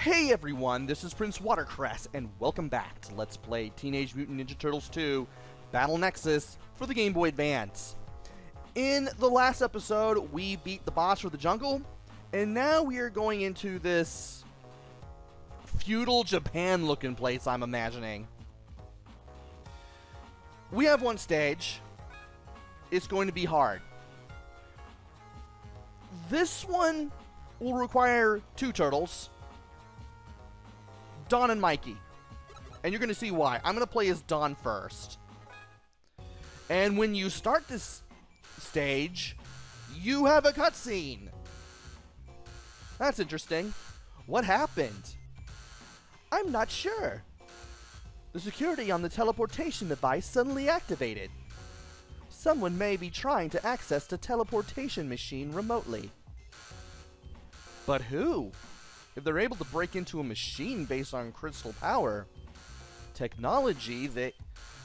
Hey everyone, this is PrinceWatercress, and welcome back to Let's Play Teenage Mutant Ninja Turtles 2 Battle Nexus for the Game Boy Advance. In the last episode, we beat the boss for the jungle, and now we are going into this feudal Japan looking place, I'm imagining. We have one stage. It's going to be hard. This one will require two turtles, Don and Mikey. And you're going to see why. I'm going to play as Don first. And when you start this stage, you have a cutscene. That's interesting. What happened? I'm not sure. The security on the teleportation device suddenly activated. Someone may be trying to access the teleportation machine remotely. But who? If they're able to break into a machine based on crystal power, technology,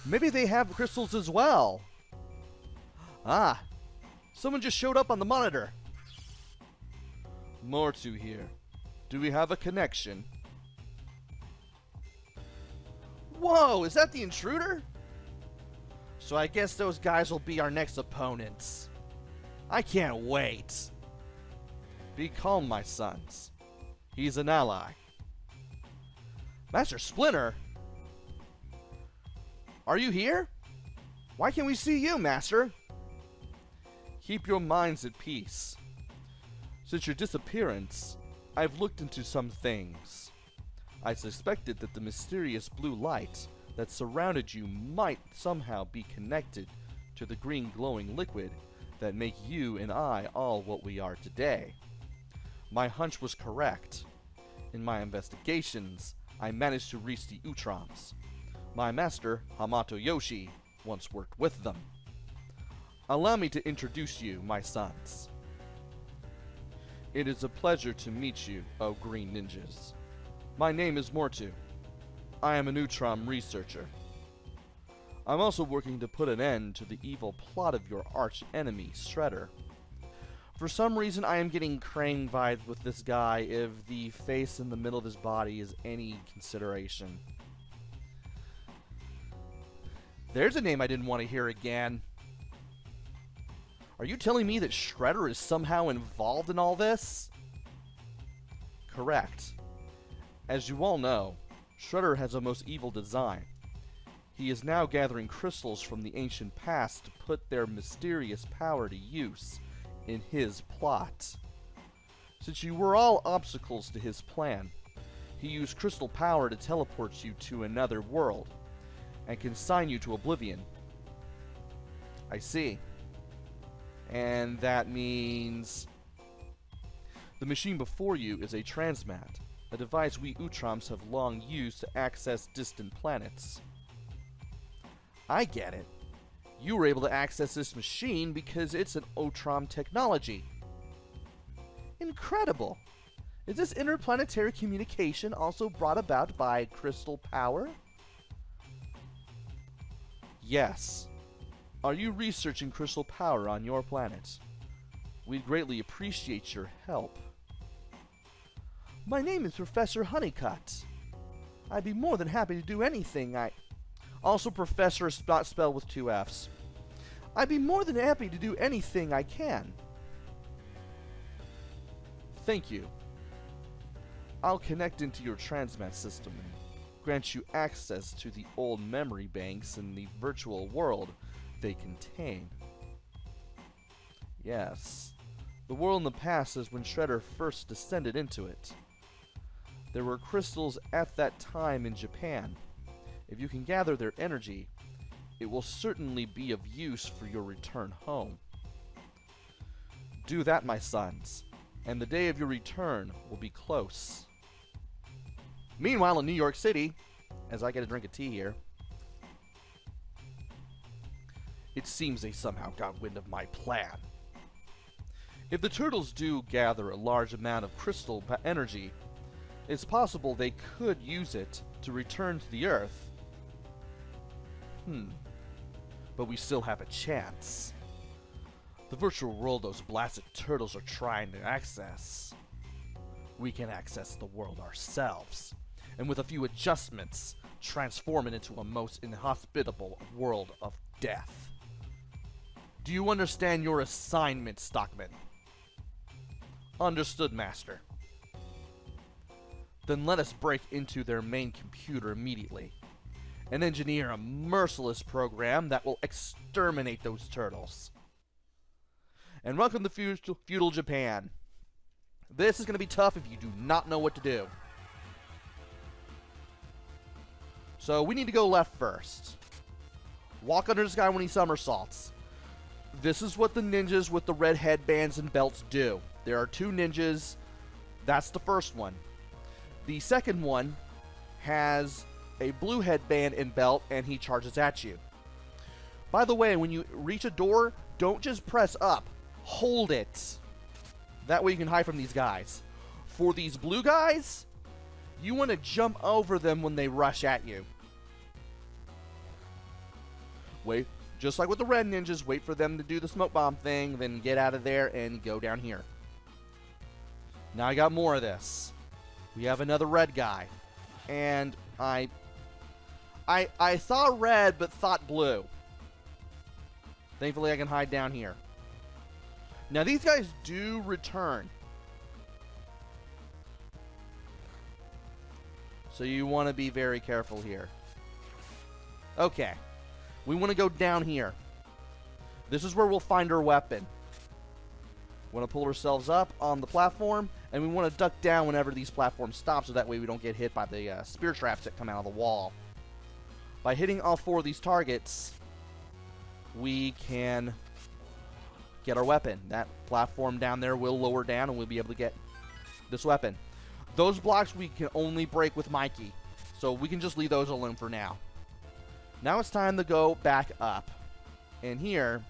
maybe they have crystals as well. Ah, someone just showed up on the monitor. Mortu here. Do we have a connection? Whoa, is that the intruder? So I guess those guys will be our next opponents. I can't wait. Be calm, my sons. He's an ally. Master Splinter? Are you here? Why can't we see you, Master? Keep your minds at peace. Since your disappearance, I've looked into some things. I suspected that the mysterious blue light that surrounded you might somehow be connected to the green glowing liquid that make you and I all what we are today. My hunch was correct. In my investigations, I managed to reach the Utroms. My master, Hamato Yoshi, once worked with them. Allow me to introduce you, my sons. It is a pleasure to meet you, O Green Ninjas. My name is Mortu. I am an Utrom researcher. I'm also working to put an end to the evil plot of your arch enemy, Shredder. For some reason, I am getting Krang vibes with this guy if the face in the middle of his body is any consideration. There's a name I didn't want to hear again. Are you telling me that Shredder is somehow involved in all this? Correct. As you all know, Shredder has a most evil design. He is now gathering crystals from the ancient past to put their mysterious power to use in his plot. Since you were all obstacles to his plan, he used crystal power to teleport you to another world and consign you to oblivion. I see. And that means the machine before you is a transmat, a device we Utroms have long used to access distant planets. I get it. You were able to access this machine because it's an Utrom technology. Incredible! Is this interplanetary communication also brought about by crystal power? Yes. Are you researching crystal power on your planet? We'd greatly appreciate your help. My name is Professor Honeycutt. I'd be more than happy to do anything Also, Professor is not spelled with two F's. I'd be more than happy to do anything I can. Thank you. I'll connect into your transmat system and grant you access to the old memory banks in the virtual world they contain. Yes, the world in the past is when Shredder first descended into it. There were crystals at that time in Japan. If you can gather their energy, it will certainly be of use for your return home. Do that, my sons, and the day of your return will be close. Meanwhile, in New York City, as I get a drink of tea here, it seems they somehow got wind of my plan. If the turtles do gather a large amount of crystal energy, it's possible they could use it to return to the Earth. But we still have a chance. The virtual world those blasted turtles are trying to access. we can access the world ourselves, and with a few adjustments, transform it into a most inhospitable world of death. Do you understand your assignment, Stockman? Understood, Master. Then let us break into their main computer immediately and engineer a merciless program that will exterminate those turtles. And welcome to feudal Japan. This is going to be tough if you do not know what to do. So we need to go left first. Walk under this guy when he somersaults. This is what the ninjas with the red headbands and belts do. There are two ninjas. That's the first one. The second one has a blue headband and belt, and he charges at you. By the way, when you reach a door, don't just press up. Hold it. That way you can hide from these guys. For these blue guys, you want to jump over them when they rush at you. Wait, just like with the red ninjas, wait for them to do the smoke bomb thing, then get out of there and go down here. Now I got more of this. We have another red guy. And I saw red but thought blue. Thankfully I can hide down here. Now these guys do return. So you want to be very careful here. Okay. We want to go down here. This is where we'll find our weapon. We want to pull ourselves up on the platform, and we want to duck down whenever these platforms stop, so that way we don't get hit by the spear traps that come out of the wall. By hitting all four of these targets, we can get our weapon. That platform down there will lower down, and we'll be able to get this weapon. Those blocks we can only break with Mikey, so we can just leave those alone for now. Now it's time to go back up. And here,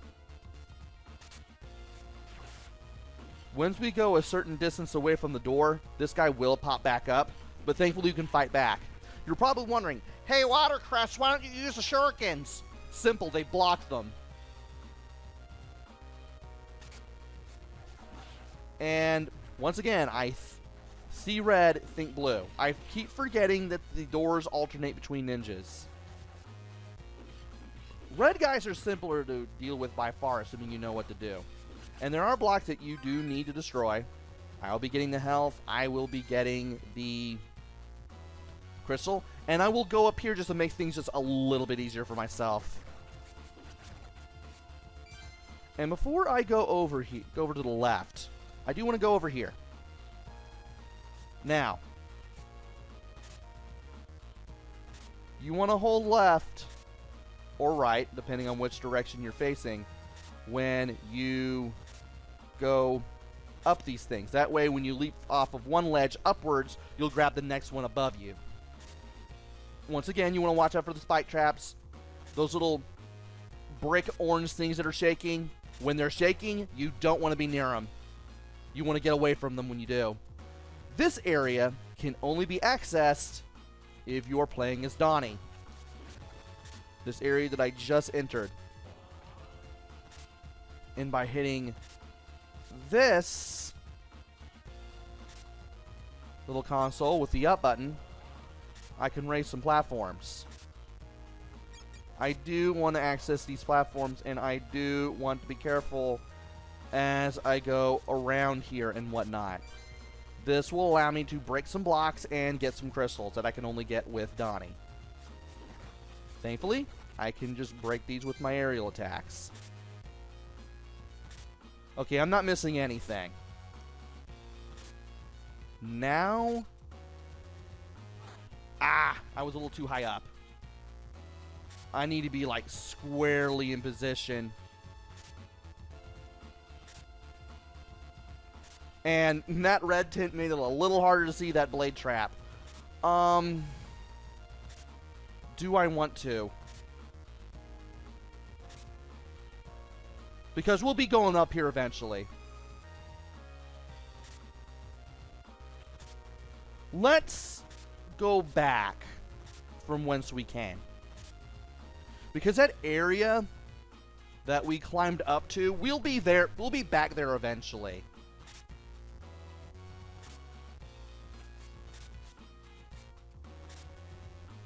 once we go a certain distance away from the door, this guy will pop back up, but thankfully you can fight back. You're probably wondering, hey Watercress, why don't you use the shurikens? Simple, they block them. And once again, I see red, think blue. I keep forgetting that the doors alternate between ninjas. Red guys are simpler to deal with by far, assuming you know what to do. And there are blocks that you do need to destroy. I'll be getting the health. I will be getting the crystal. And I will go up here just to make things just a little bit easier for myself. And before I go over here, go over to the left, I do want to go over here. Now, you want to hold left or right, depending on which direction you're facing, when you go up these things. That way, when you leap off of one ledge upwards, you'll grab the next one above you. Once again, you want to watch out for the spike traps. Those little brick orange things that are shaking. When they're shaking, you don't want to be near them. You want to get away from them when you do. This area can only be accessed if you're playing as Donnie. This area that I just entered. And by hitting this little console with the up button, I can raise some platforms. I do want to access these platforms, and I do want to be careful as I go around here and whatnot. This will allow me to break some blocks and get some crystals that I can only get with Donnie. Thankfully, I can just break these with my aerial attacks. Okay, I'm not missing anything. Now... I was a little too high up. I need to be, like, squarely in position. And that red tint made it a little harder to see that blade trap. Do I want to? Because we'll be going up here eventually. Let's go back from whence we came. Because that area that we climbed up to, we'll be back there eventually.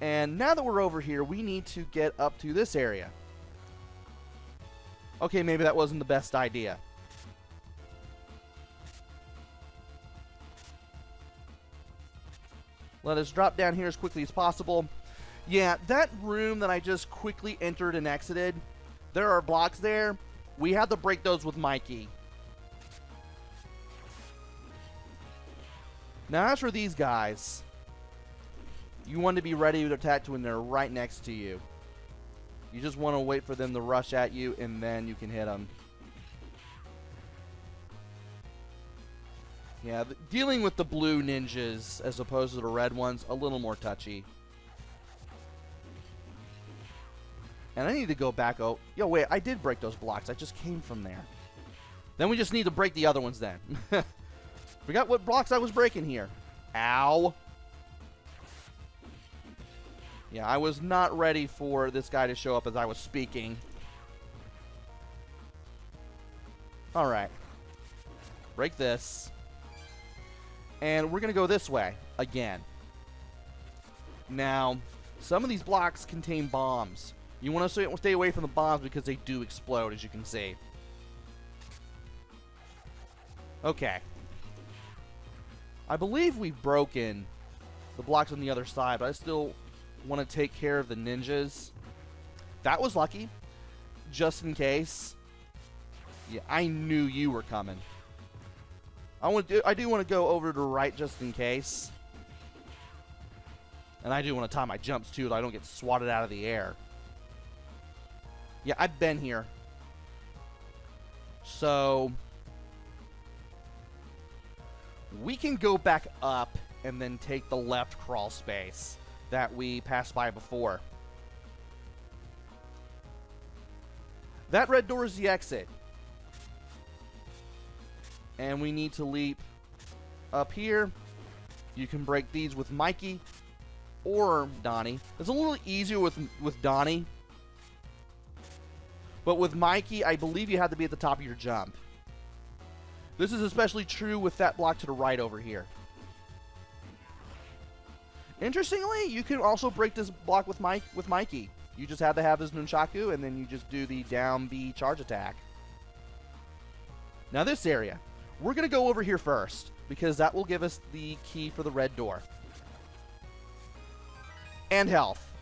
And now that we're over here, we need to get up to this area. Okay, maybe that wasn't the best idea. Let us drop down here as quickly as possible. Yeah, that room that I just quickly entered and exited, there are blocks there. We had to break those with Mikey. Now, as for these guys, you want to be ready to attack when they're right next to you. You just want to wait for them to rush at you, and then you can hit them. Yeah, dealing with the blue ninjas as opposed to the red ones, a little more touchy. And I need to go back. Oh, yo, wait, I did break those blocks. I just came from there. Then we just need to break the other ones then. Forgot what blocks I was breaking here. Ow. Yeah, I was not ready for this guy to show up as I was speaking. Alright. Break this. And we're going to go this way again. Now, some of these blocks contain bombs. You want to stay away from the bombs because they do explode, as you can see. Okay. I believe we've broken the blocks on the other side, but I still want to take care of the ninjas. That was lucky. Just in case. Yeah, I knew you were coming. I do want to go over to the right just in case. And I do want to time my jumps too, so I don't get swatted out of the air. Yeah, I've been here. So we can go back up and then take the left crawl space that we passed by before. That red door is the exit. And we need to leap up here. You can break these with Mikey or Donnie. It's a little easier with Donnie. But with Mikey, I believe you have to be at the top of your jump. This is especially true with that block to the right over here. Interestingly, you can also break this block with Mikey. You just have to have his nunchaku, and then you just do the down B charge attack. Now this area. We're going to go over here first, because that will give us the key for the red door. And health.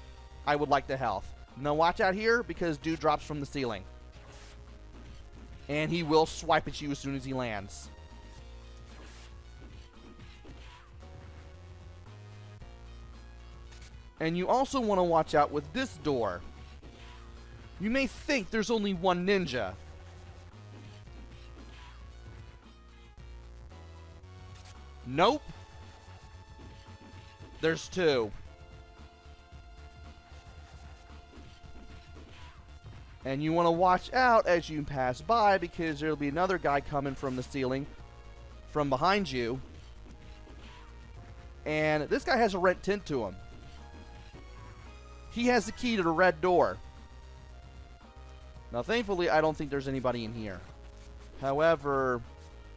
I would like the health. Now watch out here, because dude drops from the ceiling. And he will swipe at you as soon as he lands. And you also want to watch out with this door. You may think there's only one ninja. Nope. There's two. And you want to watch out as you pass by, because there'll be another guy coming from the ceiling from behind you. And this guy has a red tint to him. He has the key to the red door. Now, thankfully, I don't think there's anybody in here. However,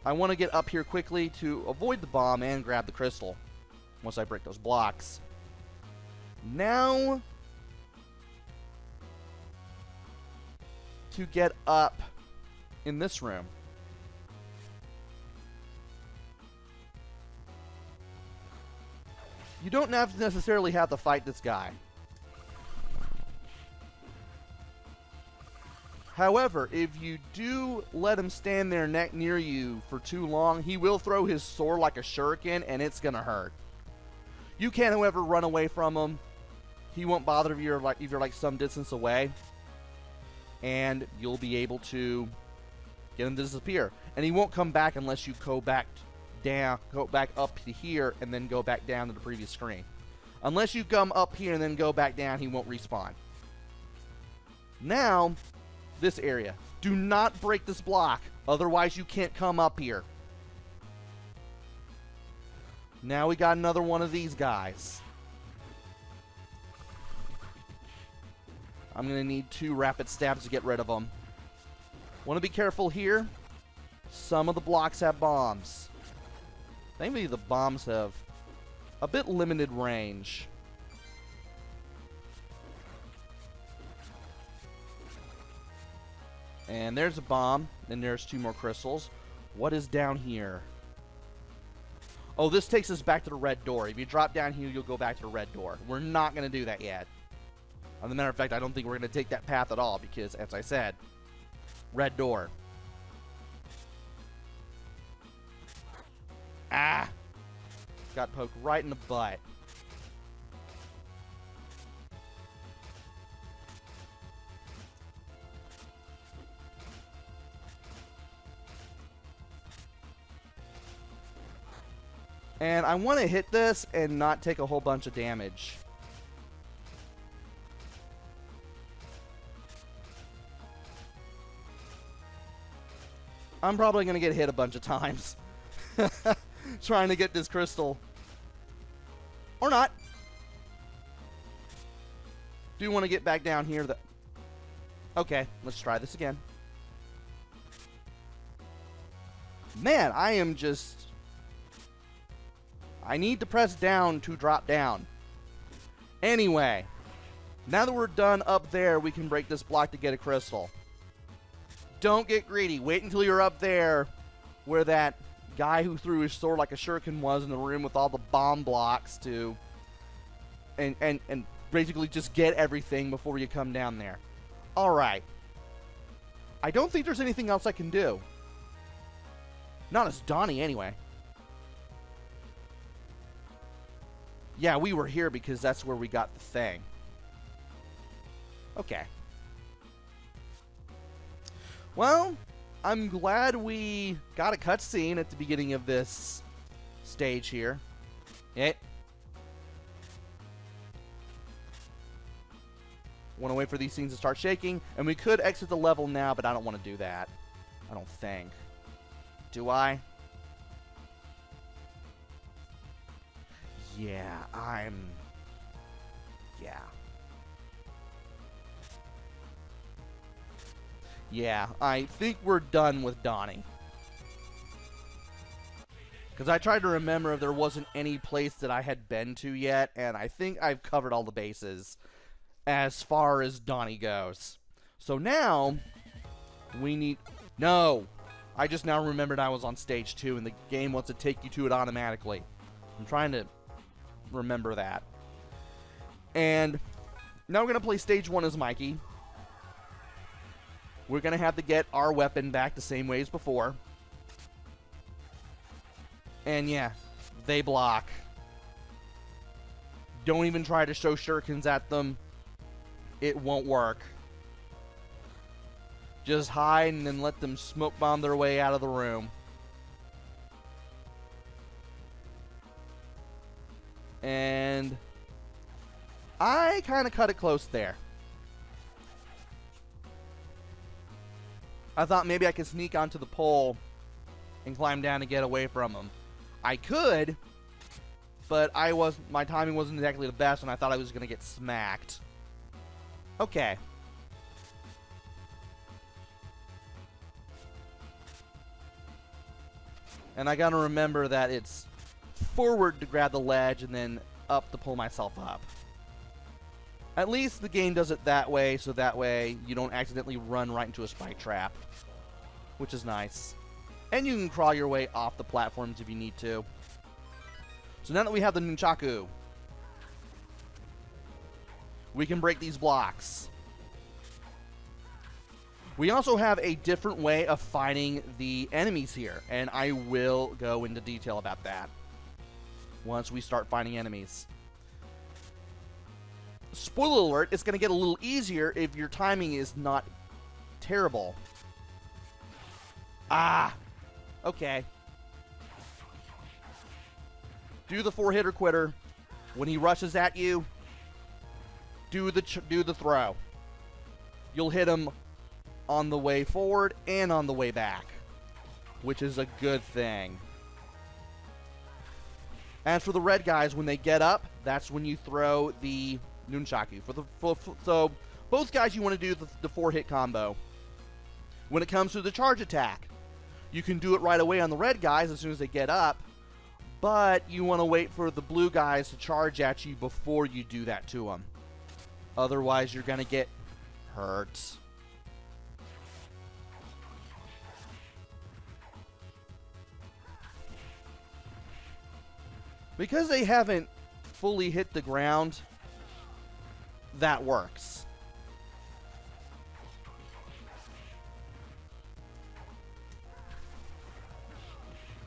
I want to get up here quickly to avoid the bomb and grab the crystal once I break those blocks. Now, to get up in this room. You don't necessarily have to fight this guy. However, if you do let him stand there near you for too long, he will throw his sword like a shuriken, and it's going to hurt. You can, however, run away from him. He won't bother if you're like some distance away. And you'll be able to get him to disappear. And he won't come back unless you go back up to here, and then go back down to the previous screen. Unless you come up here and then go back down, he won't respawn. Now, this area. Do not break this block, otherwise you can't come up here. Now we got another one of these guys. I'm going to need 2 rapid stabs to get rid of them. Want to be careful here. Some of the blocks have bombs. Thankfully, the bombs have a bit limited range. And there's a bomb. And there's 2 more crystals. What is down here? Oh, this takes us back to the red door. If you drop down here, you'll go back to the red door. We're not going to do that yet. As a matter of fact, I don't think we're going to take that path at all because, as I said, red door. Ah! Got poked right in the butt. And I want to hit this and not take a whole bunch of damage. I'm probably going to get hit a bunch of times trying to get this crystal. Or not. Do want to get back down here. Okay, let's try this again. Man, I am just... I need to press down to drop down. Anyway, now that we're done up there, we can break this block to get a crystal. Don't get greedy. Wait until you're up there where that guy who threw his sword like a shuriken was in the room with all the bomb blocks to... And basically just get everything before you come down there. Alright. I don't think there's anything else I can do. Not as Donnie, anyway. Yeah, we were here because that's where we got the thing. Okay. Well, I'm glad we got a cutscene at the beginning of this stage here. Want to wait for these things to start shaking. And we could exit the level now, but I don't want to do that. I don't think. Do I? Yeah, Yeah. Yeah, I think we're done with Donnie. Because I tried to remember if there wasn't any place that I had been to yet, and I think I've covered all the bases as far as Donnie goes. So now, we need... No! I just now remembered I was on stage 2, and the game wants to take you to it automatically. I'm trying to remember that. And now we're going to play stage 1 as Mikey. We're going to have to get our weapon back the same way as before. And yeah, they block. Don't even try to show shurikens at them. It won't work. Just hide and then let them smoke bomb their way out of the room. And I kind of cut it close there. I thought maybe I could sneak onto the pole and climb down to get away from him. I could, but my timing wasn't exactly the best, and I thought I was going to get smacked. Okay. And I got to remember that it's forward to grab the ledge and then up to pull myself up. At least the game does it that way, so that way you don't accidentally run right into a spike trap, which is nice. And you can crawl your way off the platforms if you need to. So now that we have the nunchaku, we can break these blocks. We also have a different way of fighting the enemies here, and I will go into detail about that once we start finding enemies. Spoiler alert, it's going to get a little easier if your timing is not terrible. Ah! Okay. Do the 4-hitter quitter. When he rushes at you, do the throw. You'll hit him on the way forward and on the way back, which is a good thing. As for the red guys, when they get up, that's when you throw the nunchaku. So both guys, you want to do the 4-hit combo. When it comes to the charge attack, you can do it right away on the red guys as soon as they get up, but you want to wait for the blue guys to charge at you before you do that to them. Otherwise, you're going to get hurt. Because they haven't fully hit the ground, that works.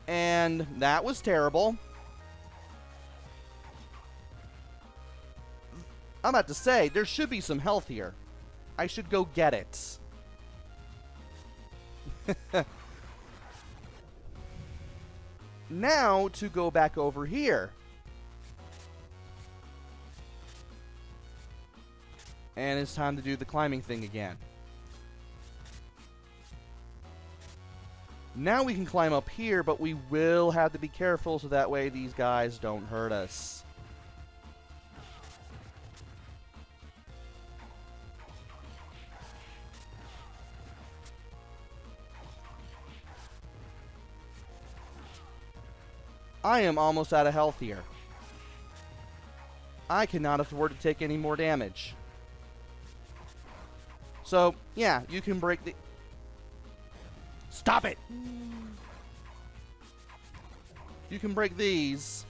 And that was terrible. I'm about to say, there should be some health here. I should go get it. Now, to go back over here. And it's time to do the climbing thing again. Now we can climb up here, but we will have to be careful so that way these guys don't hurt us. I am almost out of health here. I cannot afford to take any more damage. So, yeah, you can break the... Stop it! You can break these.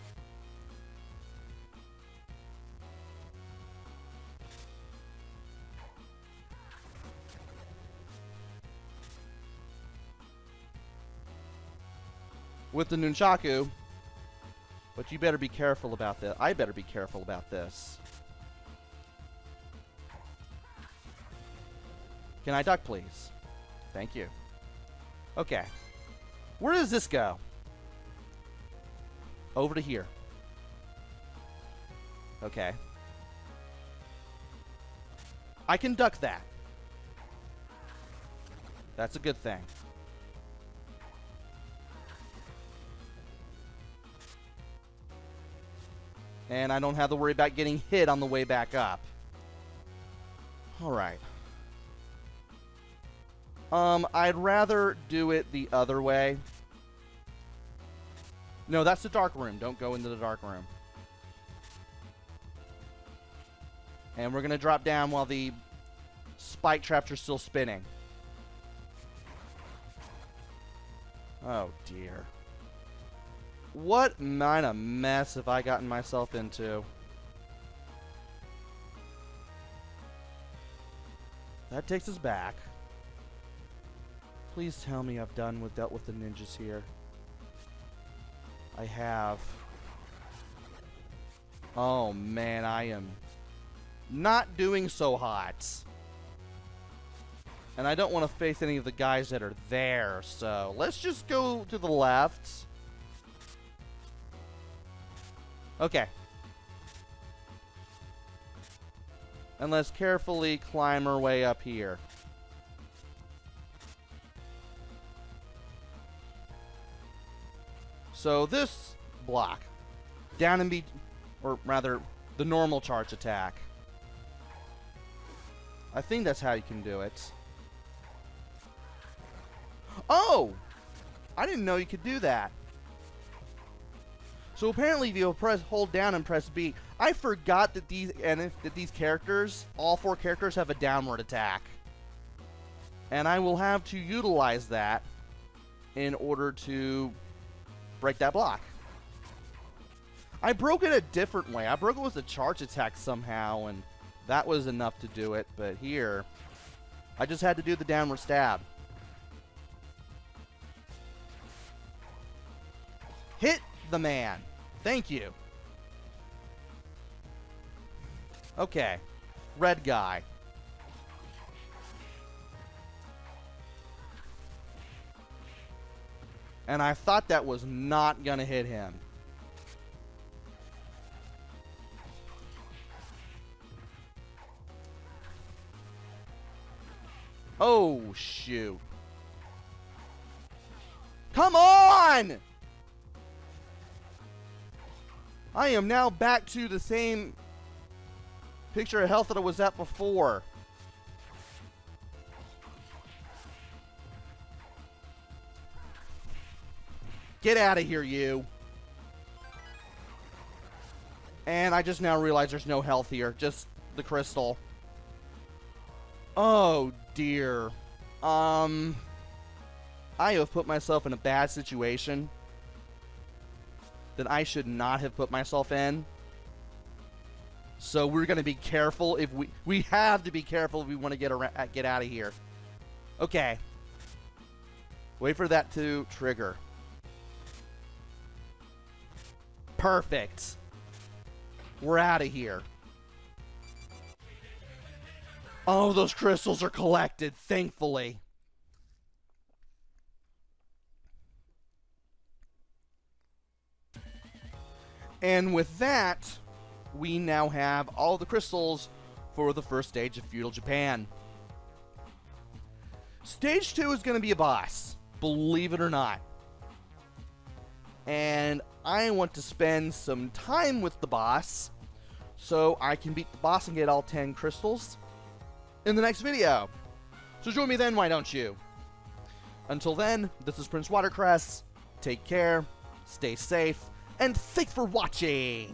With the nunchaku. But you better be careful about this. I better be careful about this. Can I duck, please? Thank you. Okay. Where does this go? Over to here. Okay. I can duck that. That's a good thing. And I don't have to worry about getting hit on the way back up. Alright. I'd rather do it the other way. No, that's the dark room. Don't go into the dark room. And we're going to drop down while the spike traps are still spinning. Oh, dear. What kind of mess have I gotten myself into? That takes us back. Please tell me I've dealt with the ninjas here. I have. Oh man, I am not doing so hot. And I don't want to face any of the guys that are there, so let's just go to the left. Okay. And let's carefully climb our way up here. So this block, down and or rather, the normal charge attack. I think that's how you can do it. Oh! I didn't know you could do that. So apparently if you hold down and press B, I forgot that these characters, all four characters have a downward attack. And I will have to utilize that in order to break that block. I broke it a different way. I broke it with a charge attack somehow, and that was enough to do it. But here, I just had to do the downward stab. Hit the man. Thank you. Okay. Red guy. And I thought that was not gonna hit him. Oh, shoot. Come on! I am now back to the same picture of health that I was at before. Get out of here, you. And I just now realize there's no health here. Just the crystal. Oh, dear. I have put myself in a bad situation. that I should not have put myself in. So we're going to be careful if we have to be careful if we want to get out of here. Okay. Wait for that to trigger. Perfect. We're out of here. Oh, those crystals are collected, thankfully. And with that, we now have all the crystals for the first stage of feudal Japan. Stage 2 is going to be a boss, believe it or not. And I want to spend some time with the boss so I can beat the boss and get all 10 crystals in the next video. So join me then, why don't you? Until then, this is PrinceWatercress. Take care, stay safe, and thanks for watching!